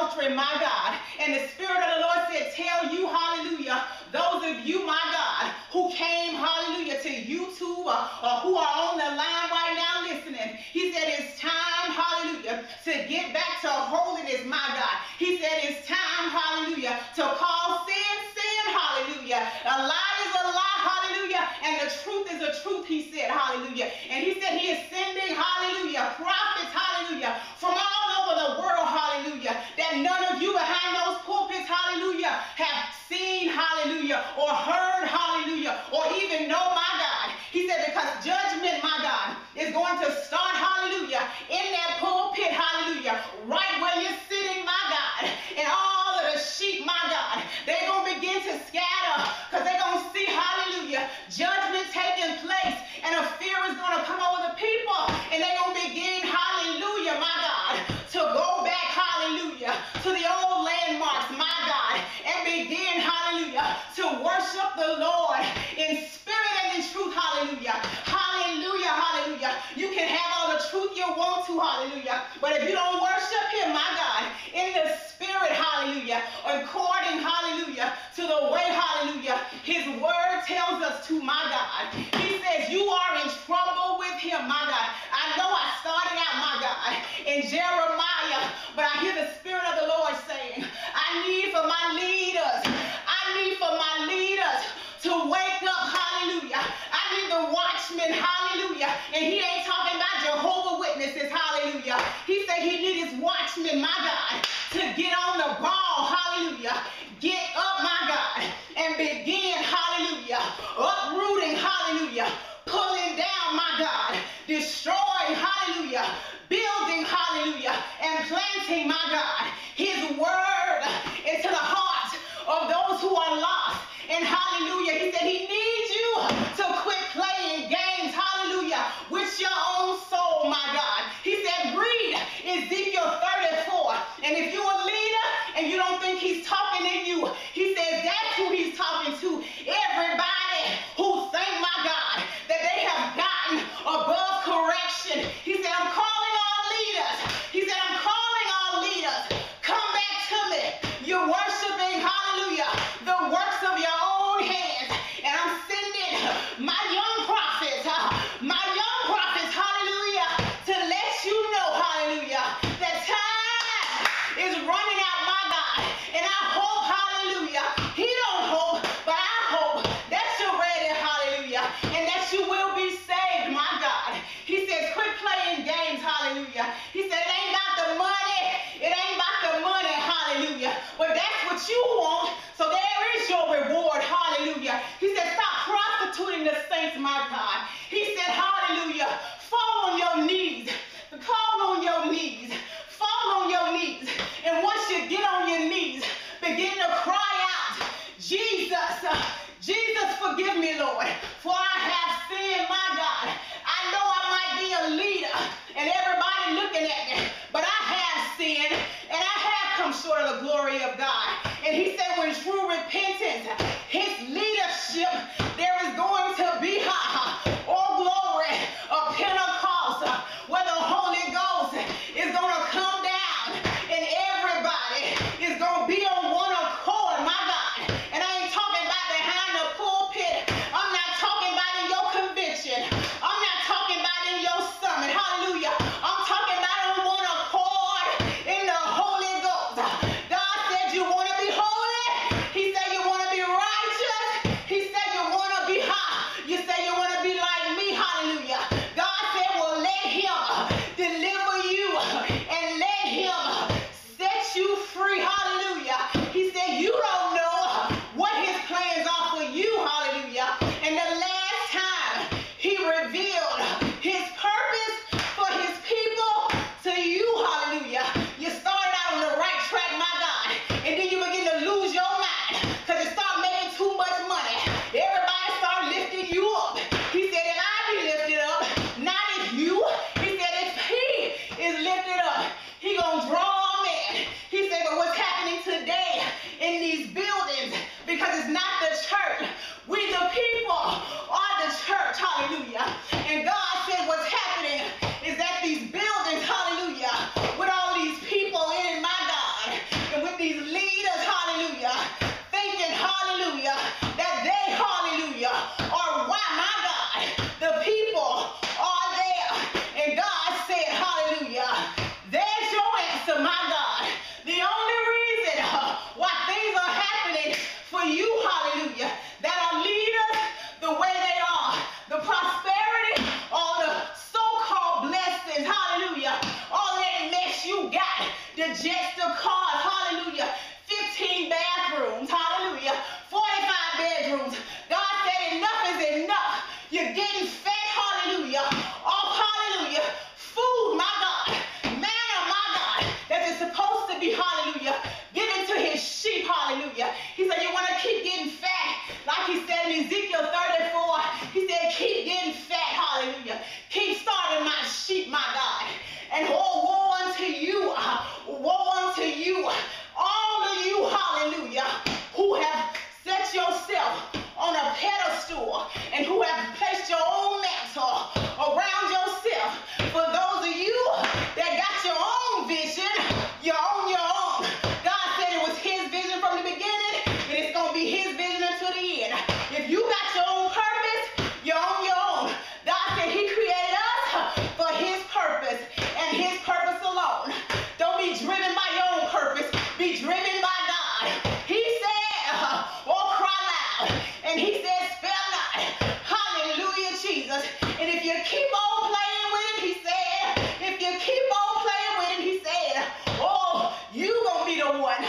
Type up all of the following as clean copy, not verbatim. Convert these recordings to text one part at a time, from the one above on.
adultery, my God. And the Spirit of the Lord said, tell you, hallelujah, those of you, my God, who came, hallelujah, to YouTube or who are on the line right now listening. He said it's time, hallelujah, to get back to holiness, my God. He said it's time, hallelujah, to call sin, sin, hallelujah. A lie is a lie, hallelujah, and the truth is a truth, he said, hallelujah. And he said he is sending, hallelujah, prophets, hallelujah, from all over the world, hallelujah, that none of you behind those pulpits, hallelujah, have seen, hallelujah, or heard, hallelujah, or even know, my God. He said because judgment, my God, is going to start, hallelujah, in that pulpit, hallelujah, right where you're sitting, my God, and all of the sheep, my God, they're going to begin to scatter because they're going to see, hallelujah, judgment taking place, and a fear is going to come over the people, and they're going to begin, hallelujah, my God, to go back, hallelujah, to the old landmarks, my God, and begin, hallelujah, to worship the Lord in spirit and in truth, hallelujah, hallelujah, hallelujah. You can have all the truth you want to, hallelujah, but if you don't worship him, my God, in the spirit, hallelujah, according, hallelujah, to the way, hallelujah, his word tells us to, my God. He says you are in trouble with him, my God. I know I started out, my God, in Jeremiah, but I hear the Spirit of the Lord saying, I need for my leaders to wake up, hallelujah. I need the watchmen, hallelujah. And he ain't talking about Jehovah's Witnesses, hallelujah. He said he needs his watchmen, my God, to get on the ball, hallelujah. Get up, my God, and begin, hallelujah, uprooting, hallelujah, pulling down, my God, destroying, hallelujah, building, hallelujah, and planting, my God, his word into the heart of those who are lost. And hallelujah, he said he needs you to quit playing games, hallelujah, with your own soul, my God. He said read Ezekiel 34, and if you're a leader and you don't think he's talking to you, he says that's who he's talking to. Everybody who think, my God, that they have gotten above correction. He said I'm calling all leaders. He said I'm calling all leaders. Come back to me. You're worshiping, hallelujah, the works of your own hands. And I'm sending my young prophets, hallelujah, to let you know, hallelujah, that time is running out, my God. And I hope, hallelujah, he don't hope, but I hope that you're ready, hallelujah, and that you will be saved, my God. He says, quit playing games, hallelujah. He said, it ain't about the money. It ain't about the money, hallelujah. But that's what you want, so there is your reward, hallelujah. He said, stop prostituting the saints, my God. He said, hallelujah, fall on your knees. Call on your knees. Fall on your knees. And once you get on your knees, begin to cry out, Jesus, Jesus, forgive me, Lord, for I have sinned, my God. I know I might be a leader and everybody looking at me, but I have sinned and I have come short of the glory of God. And he said when true repentance, his leadership, there is going to be all glory of Pentecost, where the Holy Ghost is going to come down and everybody is going to be on one accord, my God. And I ain't talking about behind the pulpit. I'm not talking about in your convention. I'm not talking about in your summit. Hallelujah. I'm talking about on one accord in the Holy Ghost. God said you want to be holy. He said you want to be righteous. He said you want to be high. You say you want to be like me. Hallelujah. God said, well, let him deliver you and let him set you free. Hallelujah. He said you don't know what his plans are for you. Hallelujah. And the last time he revealed his purpose for his people to you. Hallelujah. You started out on the right track, my God, and then you begin to lose your mind because you start making too much money. Everybody start lifting you up. He said if I be lifted up, not if you. He said if he is lifted up, he gonna draw all men. He said but what's happening today in these buildings, because it's not the church, we the people are the church. Hallelujah. And God said what's happening is that these buildings, hallelujah, with all these people in it, my God, The only reason why things are happening for you, hallelujah, that are leaders the way they are, the prosperity, all the so-called blessings, hallelujah, all that mess you got, the jets, the cars, hallelujah, 15 bathrooms, hallelujah, 45 bedrooms. God said enough is enough. You're getting fat, hallelujah, off, hallelujah, food, my God, manna, my God, that is supposed to be, hallelujah, given to his sheep, hallelujah. He said you want to keep getting fat, like he said in Ezekiel 34, he said keep getting fat, hallelujah, keep starving my sheep, my God, and oh, woe unto you, all of you, hallelujah, who have set yourself on a pedestal and who have placed your own mantle around yourself. For those of you that got your own vision, you're on your own. God said it was his vision from the beginning, and it's going to be his vision until the end. If you got your own purpose, you're on your own. God said he created us for his purpose and his purpose alone. Don't be driven by your own purpose. Be driven by God. He said, oh, cry loud. And he said, spare not. Hallelujah, Jesus. And if you keep on playing with him, he said, if you keep on playing with him, he said, oh, you gonna be the one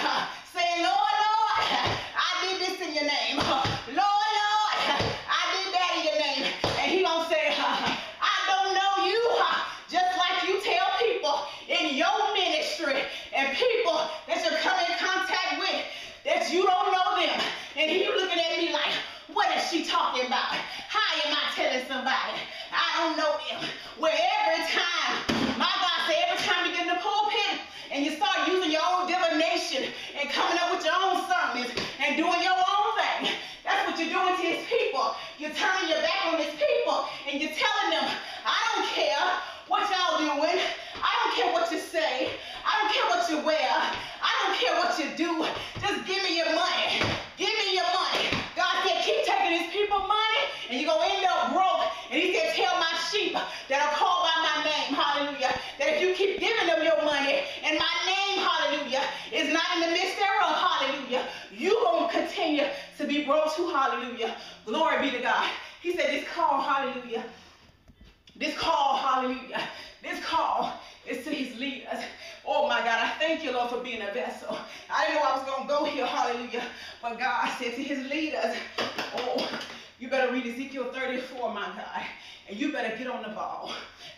saying, Lord, Lord, I did this in your name. Lord, Lord, I did that in your name. And he gonna say, I don't know you, just like you tell people in your ministry and people that you come in contact with that you don't know them. And he looking at me like, what is she talking about? How am I telling somebody I don't know them? Where every time, my God said, every time you get in the pulpit and you start using your own divination and coming up with your own sermons and doing your own thing, that's what you're doing to his people. You're turning your back on his people and you're telling them, I don't care what y'all doing. I don't care what you say. I don't care what you wear. I don't care what you do. Just give me your money. Give me your money. God said, keep taking his people money and you're going to end up broke. And he said, tell my sheep that are called by my name, hallelujah, that if you keep giving them your money and my name, hallelujah, is not in the midst thereof, hallelujah, you're going to continue to be broke too, hallelujah. Glory be to God. He said, this call, hallelujah, this call, hallelujah, this call is to his leaders. Oh my God, I thank you, Lord, for being a vessel. I didn't know I was going to go here, hallelujah, but God said to his leaders, oh, you better read Ezekiel 34, my God, and you better get on the ball.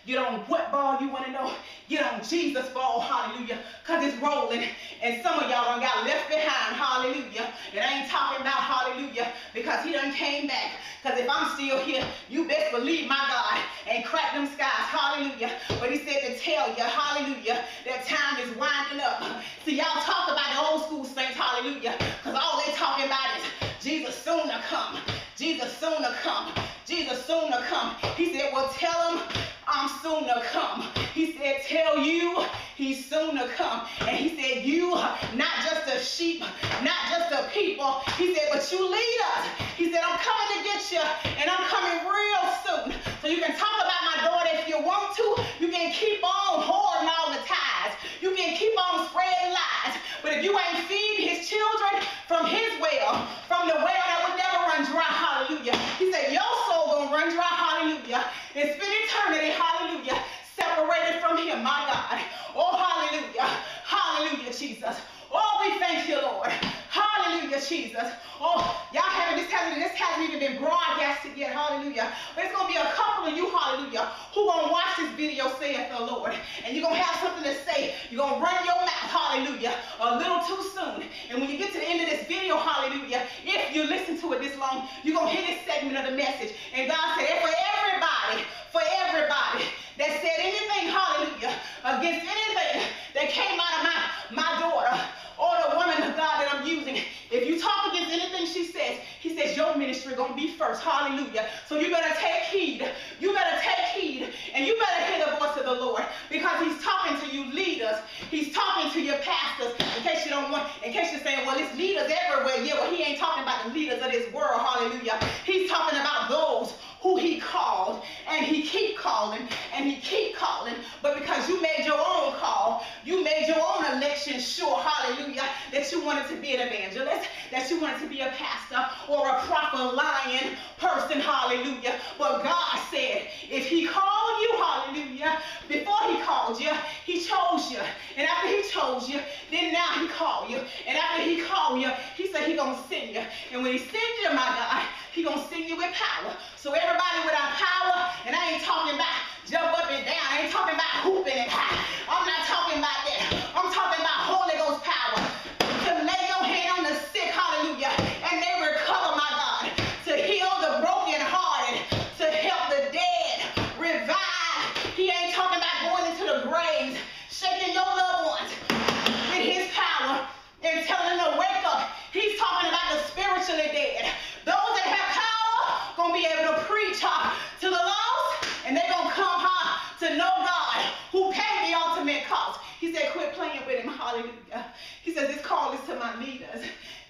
Get on what ball you want to know? Get on Jesus' ball, hallelujah, because it's rolling. And some of y'all done got left behind, hallelujah. And I ain't talking about hallelujah because he done came back. Because if I'm still here, you best believe my God and crack them skies, hallelujah. But he said to tell you, hallelujah, that time is winding up. See, y'all talk about the old school saints, hallelujah, because all they talking about is Jesus soon to come. Jesus soon to come. Jesus soon to come. He said, well, tell him I'm soon to come. He said, tell you he's soon to come. And he said, you, not just a sheep, not just a people. He said, but you lead us. He said, I'm coming to get you, and I'm coming real soon. So you can talk about my daughter if you want to. You can keep on hoarding all the tithes. You can keep on spreading lies. But if you ain't feeding his children from his well, from the well that would never run dry, hallelujah. He said, your soul gonna run dry, hallelujah, and spend eternity, hallelujah, separated from him, my God. Oh, hallelujah. Hallelujah, Jesus. Oh, we thank you, Lord. Hallelujah, Jesus. Oh, y'all this hasn't even been broadcasted yet, hallelujah. But it's going to be a couple of you, hallelujah, who going to watch this video, saith the Lord. And you're going to have something to say. You're going to run your mouth, hallelujah, a little too soon. And when you get to the end of this video, hallelujah, if you listen to it this long, you're going to hear this segment of the message. And God said, for everybody that said anything, hallelujah, against anything that came out of my daughter or the woman of God that I'm using, if you talk against anything she says, he says your ministry going to be first, hallelujah. So you better take heed. You better take heed, and you better hear the voice of the Lord, because he's talking to you leaders. He's talking to your pastors, in case you're saying, well, it's leaders everywhere. Yeah, well, he ain't talking about the leaders of this world, hallelujah. He's talking about those who he called, and he keep calling, and he keep calling. But because you made your own call, you made your own election, making sure, hallelujah, that you wanted to be an evangelist, that you wanted to be a pastor or a prophet lion person, hallelujah. But God said, if he called you, hallelujah, before he called you, he chose you. And after he chose you, then now he called you. And after he called you, he said he gonna send you. And when he sends you, my God, he gonna send you with power. So everybody without power, and I ain't talking about jump up and down, I ain't talking about hooping and high. I'm not talking about that. I'm talking about Holy Ghost power. To lay your hand on the sick, hallelujah, and they recover, my God. To heal the brokenhearted, to help the dead, revive. He ain't talking about going into the graves, shaking your loved ones with his power and telling them to wake up. He's talking about the spiritually dead. Those that have power gonna be able to preach to the lost, and they're gonna come to know God who paid the ultimate cost. He said, quit playing with him, hallelujah. He said, this call is to my leaders.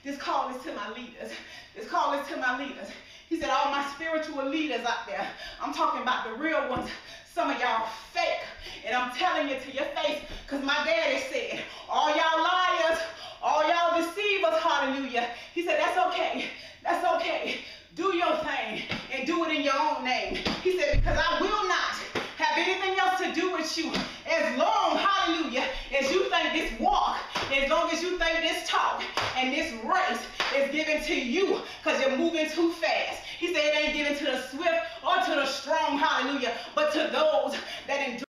This call is to my leaders. This call is to my leaders. He said, all my spiritual leaders out there, I'm talking about the real ones. Some of y'all fake, and I'm telling you to your face, because my daddy said, all y'all liars, all y'all deceivers, hallelujah. He said, that's okay. That's okay. Do your thing and do it in your own name. He said, because I will not have anything else to do with you as long, hallelujah, as you think this walk, as long as you think this talk and this race is given to you because you're moving too fast. He said it ain't given to the swift or to the strong, hallelujah, but to those that endure.